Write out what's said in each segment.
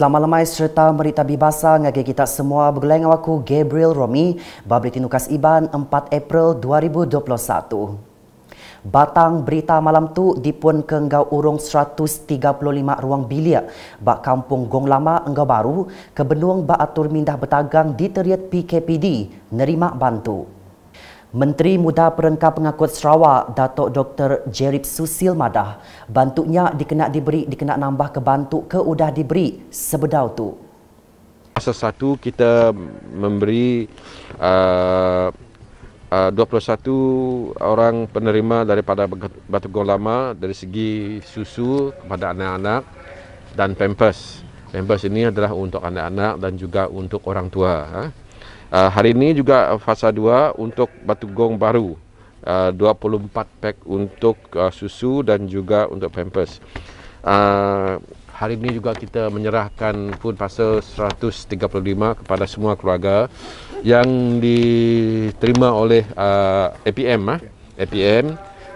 Selamat lemai serta merita bibasa ngagi kita semua bergeleng aku Gabriel Romi babri tinukas Iban 4 April 2021. Batang berita malam tu dipun kenggau urung 135 ruang bilik bak kampung Gong Lama Enggau Baru ke benung bak atur mindah bertagang di teriat PKPD nerima bantu. Menteri Muda Perengkap Pengakut Sarawak, Datuk Dr. Jerip Susil Madah, bantunya dikena nambah ke bantu ke udah diberi sebedau tu. Masa satu kita memberi 21 orang penerima daripada Batu Gong Lama dari segi susu kepada anak-anak dan pampers. Pampers ini adalah untuk anak-anak dan juga untuk orang tua. Hari ini juga fasa 2 untuk Batu Gong Baru, 24 pack untuk susu dan juga untuk pampers. Hari ini juga kita menyerahkan pun fasa 135 kepada semua keluarga yang diterima oleh APM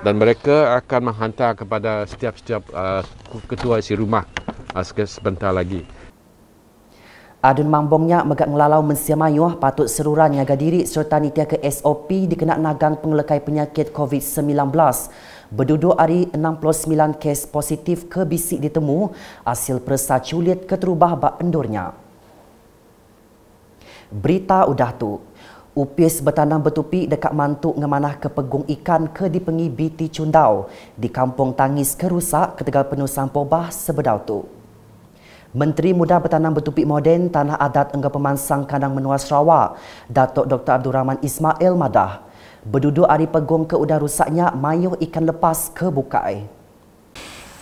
dan mereka akan menghantar kepada setiap ketua isi rumah sebentar lagi. Adun mambongnya megak ngelalau mensiamayuh patut seruran nyaga diri serta nitia ke SOP dikena nagang pengelekai penyakit COVID-19. Berduduk hari 69 kes positif ke bisik ditemu hasil persa culit keterubah bak pendurnya. Berita udah tu. Upis bertanam bertupi dekat mantuk ngemanah ke pegung ikan ke dipengi BT Cundau di Kampung Tangis kerusak ketegal penuh sampobah sebedau tu. Menteri Muda Bertanam Bertupi Moden Tanah Adat Enggau Pemansang Kandang Menua Sarawak, Datuk Dr. Abdul Rahman Ismail Madah, berduduk hari pegung ke udah rusaknya mayuh ikan lepas ke bukai.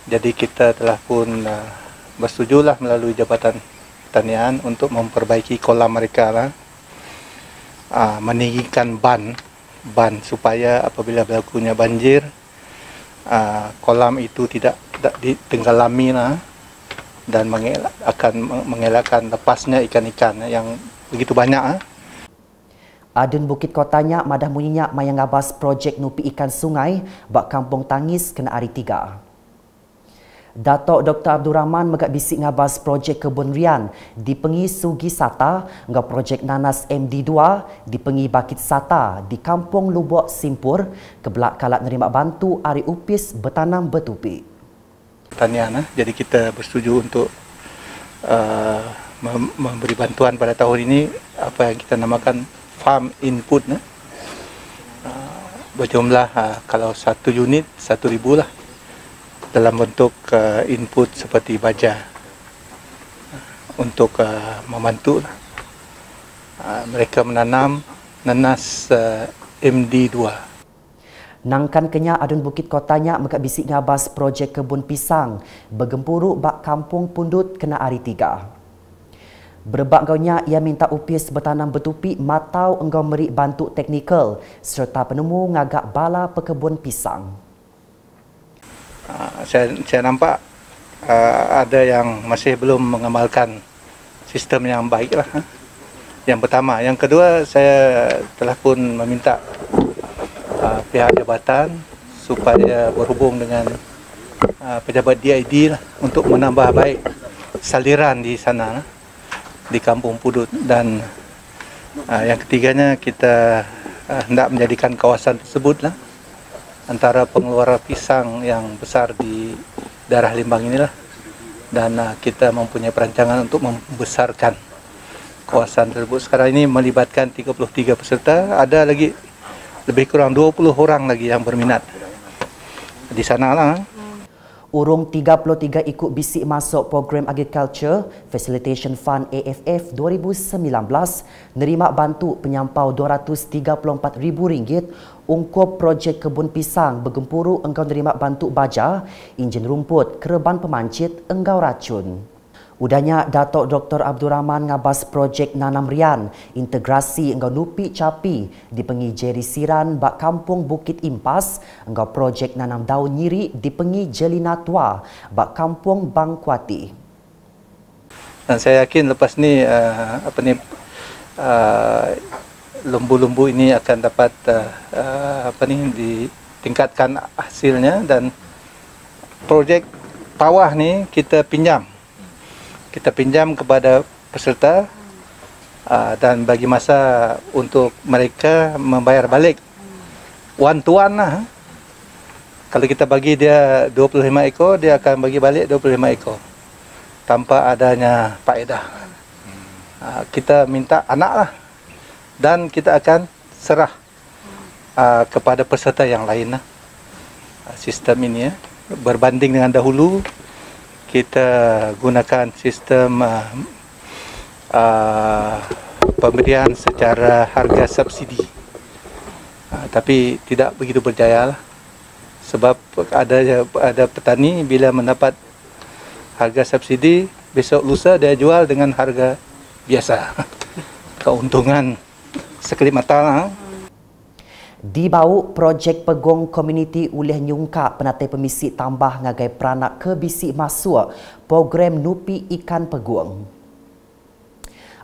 Jadi kita telah pun bersetujulah melalui Jabatan Pertanian untuk memperbaiki kolam mereka lah. Meninggikan ban supaya apabila berlakunya banjir, kolam itu tidak ditenggelami lah. Dan akan mengelakkan lepasnya ikan-ikan yang begitu banyak. Adun Bukit Kotanya madah munyinya mayang ngabas projek nupi ikan sungai bak Kampung Tangis kena hari 3. Datuk Dr. Abdul Rahman megak bisik ngabas projek kebun rian di Pengi Sugi Sata ngau projek nanas MD2 di Pengi Bakit Sata di Kampung Lubok Simpur kebelak kalat nerima bantu hari upis bertanam bertupi. Pertanian, jadi kita bersetuju untuk memberi bantuan pada tahun ini apa yang kita namakan farm input, berjumlah kalau 1 unit 1,000 lah dalam bentuk input seperti baja untuk membantu mereka menanam nanas MD2. Nangkan kenya Adun Bukit Kotanya megak bisik ngabas projek kebun pisang bergempuruk bak Kampung Pundut kena hari 3. Berbak gaunya ia minta upis bertanam bertupi matau enggau meri bantu teknikal serta penemu ngagak bala pekebun pisang. Saya nampak ada yang masih belum mengamalkan sistem yang baiklah. Yang pertama, yang kedua saya telah pun meminta pihak jabatan supaya berhubung dengan pejabat DID lah, untuk menambah baik saliran di sana di Kampung Pundut. Dan yang ketiganya kita hendak menjadikan kawasan tersebut lah antara pengeluaran pisang yang besar di daerah Limbang inilah, dan kita mempunyai perancangan untuk membesarkan kawasan tersebut. Sekarang ini melibatkan 33 peserta, ada lagi lebih kurang 20 orang lagi yang berminat di sana lah. Urung 33 ikut bisik masuk program Agriculture Facilitation Fund AFF 2019 nerima bantu penyampau RM234,000 ungkup projek kebun pisang bergempuru engkau nerima bantu baja, enjin rumput, kereban pemancit, enggau racun. Udahnya Datuk Dr. Abdul Rahman ngabas projek nanam rian integrasi enggau nupi capi di Pengi Jeri Siran bak Kampung Bukit Impas, enggau projek nanam daun nyiri di Pengi Jelina Tua bak Kampung Bangkuati. Dan saya yakin lepas ni lembu-lembu ini akan dapat ditingkatkan hasilnya, dan projek bawah ni kita pinjam kita pinjam kepada peserta dan bagi masa untuk mereka membayar balik. One to one lah. Kalau kita bagi dia 25 ekor, dia akan bagi balik 25 ekor. Tanpa adanya faedah. Kita minta anak lah. Dan kita akan serah kepada peserta yang lain lah. Sistem ini ya. Berbanding dengan dahulu, kita gunakan sistem pemberian secara harga subsidi. Tapi tidak begitu berjaya lah. Sebab ada petani bila mendapat harga subsidi, besok lusa dia jual dengan harga biasa. Keuntungan sekelip mata lah. Di bawah projek Pegong Komuniti oleh nyungkap penatai pemisik tambah ngagai peranak ke bisik masuk program Nupi Ikan Peguang.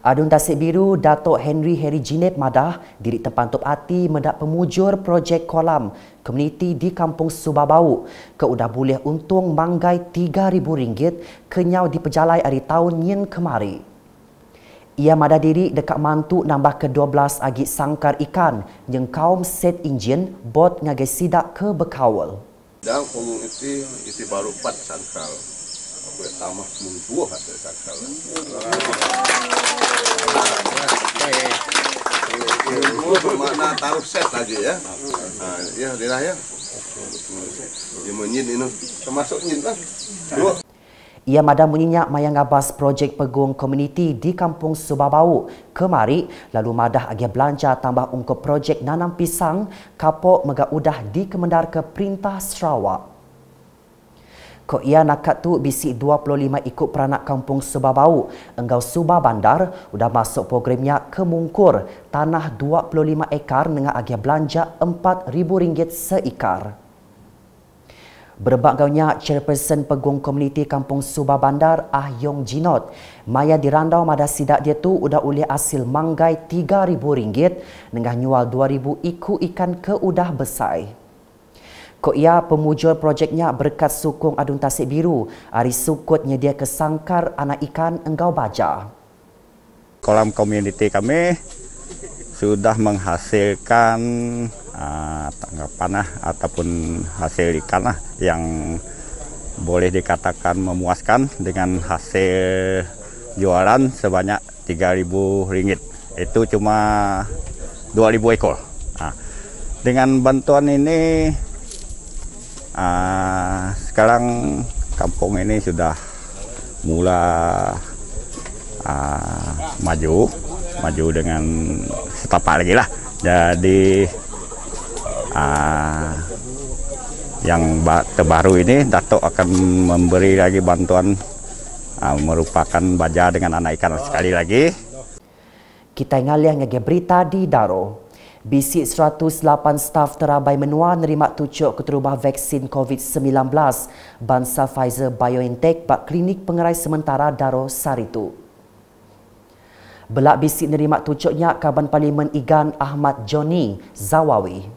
Adun Tasik Biru Datuk Henry Jineb Madah diri tempantop hati mendak pemujur projek kolam komuniti di Kampung Subabau ke udah boleh untung manggai RM3,000 kenyau di pejalai hari tahun yen kemari. Ia madah diri dekat mantu nambah ke-12 agi sangkar ikan yang kaum set enjin bot ngagai sidak ke Bekawal. Dan komuniti itu baru 4 sangkal. Aku tambah 10 ada sangkal. Bermakna taruh set lagi ya. Ya dirah ya. Dia menyin ini termasuk nyin lah. Ia madah menyenyak mayang abas projek Pegong Komuniti di Kampung Subabau kemari lalu madah agi belanja tambah ungkup projek nanam pisang kapok mega udah dikemendar ke Perintah Sarawak. Ko ia nakat tu bisik 25 ikut peranak Kampung Subabau enggau Subah Bandar udah masuk programnya ke Mungkur tanah 25 ekar dengan agi belanja RM4,000 seikar. Berbagainya Chairperson Pegong Komuniti Kampung Subah Bandar Yong Jinot, maya dirandau madah sidak dia tu udah oleh hasil manggai RM3,000 dengan nyual 2,000 iku ikan ke udah besar. Ko ia pemujur projeknya berkat sukung Adun Tasik Biru, hari sukut nyedia kesangkar anak ikan enggau baja. Kolam komuniti kami sudah menghasilkan panah ataupun hasil ikan lah yang boleh dikatakan memuaskan dengan hasil jualan sebanyak RM3,000. Itu cuma 2,000 ekor. Dengan bantuan ini sekarang kampung ini sudah maju dengan setapak lagi lah. Jadi yang terbaru ini Datuk akan memberi lagi bantuan merupakan baja dengan anak ikan sekali lagi. Kita ngalih ngage berita di Daro. Bisik 108 staf terabai menua nerima tucuk keterubah vaksin COVID-19 bangsa Pfizer BioNTech bak klinik pengerai sementara Daro Saritu. Belak bisik nerima tucuknya Kaban Parlimen Igan Ahmad Joni Zawawi.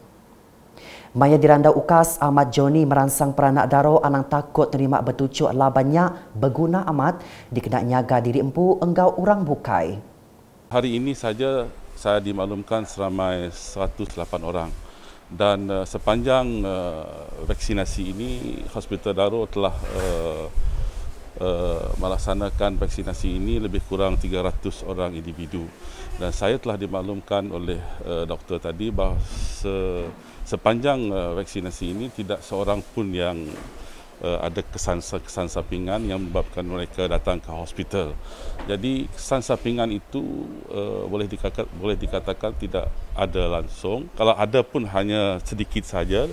Maya dirandau ukas Ahmad Joni merangsang peranak Daro anang takut nerima bertucuk labannya berguna amat dikena nyaga diri empu enggau orang bukai. Hari ini saja saya dimaklumkan seramai 108 orang dan sepanjang vaksinasi ini Hospital Daro telah melaksanakan vaksinasi ini lebih kurang 300 orang individu dan saya telah dimaklumkan oleh doktor tadi bahawa sepanjang vaksinasi ini tidak seorang pun yang ada kesan sampingan yang menyebabkan mereka datang ke hospital. Jadi kesan sampingan itu boleh dikatakan tidak ada langsung. Kalau ada pun hanya sedikit saja,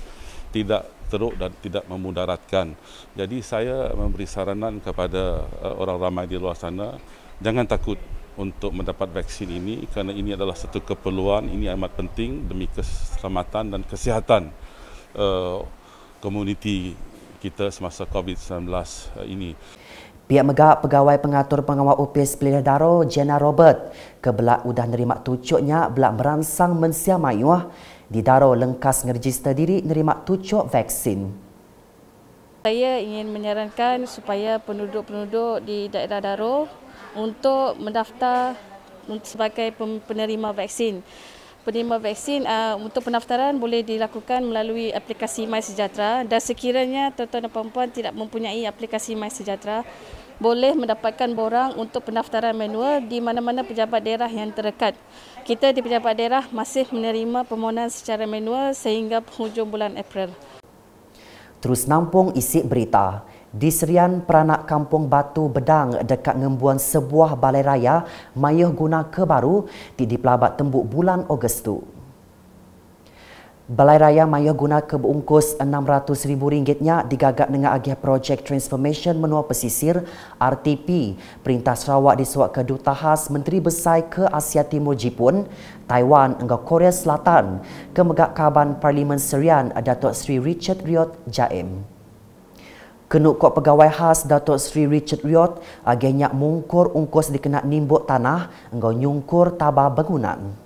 tidak teruk dan tidak memudaratkan. Jadi saya memberi saranan kepada orang ramai di luar sana, jangan takut untuk mendapat vaksin ini kerana ini adalah satu keperluan, ini amat penting demi keselamatan dan kesihatan komuniti kita semasa COVID-19 ini. Pihak Megak Pegawai Pengatur Pengawal UPS Pelih Daro, Jenna Robert, kebelak udah nerima tucuknya belak merangsang mensia mayuah di Daro lengkas ngeregister diri nerima tucuk vaksin. Saya ingin menyarankan supaya penduduk-penduduk di daerah Daro untuk mendaftar sebagai penerima vaksin. Penerima vaksin untuk pendaftaran boleh dilakukan melalui aplikasi MySejahtera, dan sekiranya tuan-tuan dan puan-puan tidak mempunyai aplikasi MySejahtera, boleh mendapatkan borang untuk pendaftaran manual di mana-mana pejabat daerah yang terdekat. Kita di pejabat daerah masih menerima permohonan secara manual sehingga penghujung bulan April. Terus nampung isi berita. Di Serian Peranak Kampung Batu Bedang dekat ngembuan sebuah balai raya mayuh guna kebaru di Pelabat Tembuk bulan Ogos tu. Balai Raya mayuh guna ke berungkus RM600,000-nya digagak dengan agih projek Transformation Menua Pesisir RTP Perintah Sarawak disuat ke Duta Khas Menteri Besar ke Asia Timur Jepun, Taiwan hingga Korea Selatan ke Megak Kaban Parlimen Serian Datuk Seri Richard Riot Jaim. Kenuk Kok Pegawai Khas Datuk Seri Richard Riot agaknya mungkur ungkus dikena nimbuk tanah hingga nyungkur tabah bangunan.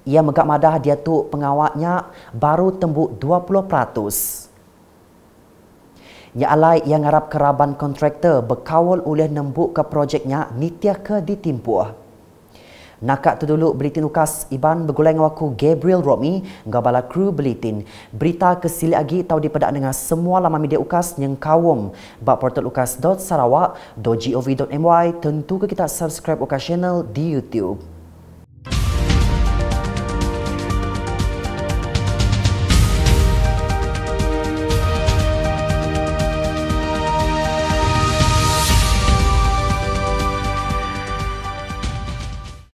Ia megak madah dia tu pengawaknya baru tembuk 20%. Nya alai yang ngarap keraban kontraktor berkawal oleh nembuk ke projeknya nitiah ke ditimpuh. Nakak tu dulu Buletin Ukas Iban bergulai dengan waku Gabriel Romi ngabala kru Buletin. Berita kesili lagi tahu dipedak dengan semua laman media Ukas yang kawum bak portal ukas.sarawak.gov.my. Tentu ke kita subscribe Ukas channel di YouTube.